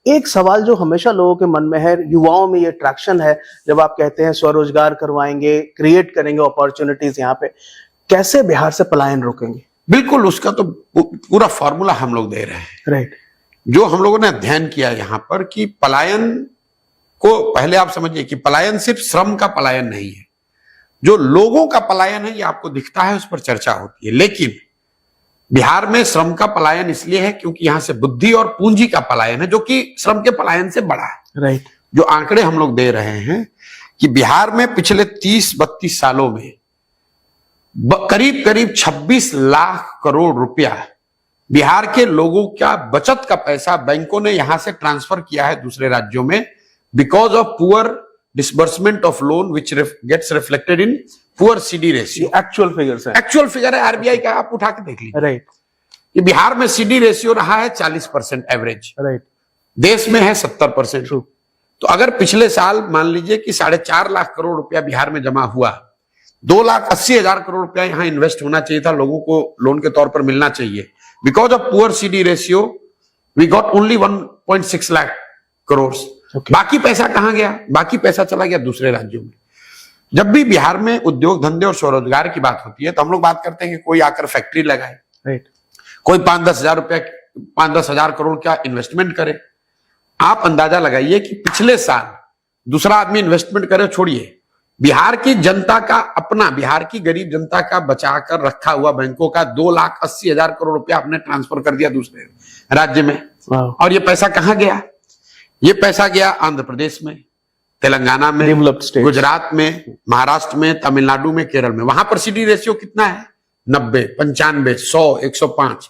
एक सवाल जो हमेशा लोगों के मन में है, युवाओं में ये ट्रैक्शन है, जब आप कहते हैं स्वरोजगार करवाएंगे, क्रिएट करेंगे अपॉर्चुनिटीज यहाँ पे, कैसे बिहार से पलायन रोकेंगे? बिल्कुल, उसका तो पूरा फॉर्मूला हम लोग दे रहे हैं। राइट। जो हम लोगों ने अध्ययन किया यहाँ पर कि पलायन को पहले आप समझिए कि पलायन सिर्फ श्रम का पलायन नहीं है, जो लोगों का पलायन है ये आपको दिखता है, उस पर चर्चा होती है। लेकिन बिहार में श्रम का पलायन इसलिए है क्योंकि यहां से बुद्धि और पूंजी का पलायन है, जो कि श्रम के पलायन से बड़ा है। राइट। जो आंकड़े हम लोग दे रहे हैं कि बिहार में पिछले 30-32 सालों में करीब करीब 26 लाख करोड़ रुपया बिहार के लोगों का बचत का पैसा बैंकों ने यहां से ट्रांसफर किया है दूसरे राज्यों में, because of poor disbursement of loan which gets reflected in poor CD ratio. Actual figures है, एक्चुअल फिगर है आरबीआई का, आप उठा के देख लीजिए। राइट। कि बिहार में सीडी रेशियो रहा है 40% एवरेज, राइट। देश में है 70%। तो अगर पिछले साल मान लीजिए कि 4.5 लाख करोड़ रुपया बिहार में जमा हुआ, 2,80,000 करोड़ रुपया यहां इन्वेस्ट होना चाहिए था, लोगों को लोन के तौर पर मिलना चाहिए। Because of poor CD ratio we got only 1.6 lakh crore. बाकी पैसा कहां गया? बाकी पैसा चला गया दूसरे राज्यों में। जब भी बिहार में उद्योग धंधे और स्वरोजगार की बात होती है तो हम लोग बात करते हैं कि कोई आकर फैक्ट्री लगाए, राइट, कोई 5-10 हजार करोड़ का इन्वेस्टमेंट करे। आप अंदाजा लगाइए कि पिछले साल दूसरा आदमी इन्वेस्टमेंट करे, छोड़िए, बिहार की जनता का अपना, बिहार की गरीब जनता का बचा कर रखा हुआ बैंकों का 2,80,000 करोड़ रुपया आपने ट्रांसफर कर दिया दूसरे राज्य में। और ये पैसा कहां गया? ये पैसा गया आंध्र प्रदेश में, तेलंगाना में, गुजरात में, महाराष्ट्र में, तमिलनाडु में, केरल में। वहां पर सीडी रेशियो कितना है? 90, 95, 100, 105।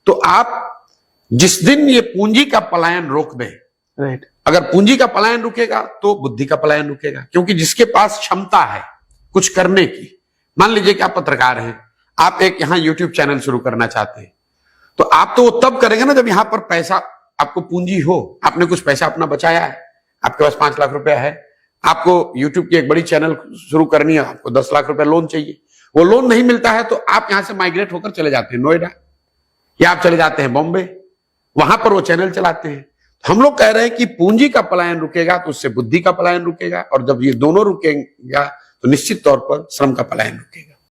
तो आप जिस दिन ये पूंजी का पलायन रोक दें, राइट, अगर पूंजी का पलायन रुकेगा तो बुद्धि का पलायन रुकेगा, क्योंकि जिसके पास क्षमता है कुछ करने की, मान लीजिए कि आप पत्रकार हैं, आप एक यहां यूट्यूब चैनल शुरू करना चाहते हैं, तो आप तो वो तब करेंगे ना जब यहां पर पैसा, आपको पूंजी हो, आपने कुछ पैसा अपना बचाया है, आपके पास 5 लाख रुपया है, आपको यूट्यूब की एक बड़ी चैनल शुरू करनी है, आपको 10 लाख रुपया लोन चाहिए। वो लोन नहीं मिलता है तो आप यहां से माइग्रेट होकर चले जाते हैं नोएडा, या आप चले जाते हैं बॉम्बे, वहां पर वो चैनल चलाते हैं। हम लोग कह रहे हैं कि पूंजी का पलायन रुकेगा तो उससे बुद्धि का पलायन रुकेगा, और जब ये दोनों रुकेगा तो निश्चित तौर पर श्रम का पलायन रुकेगा।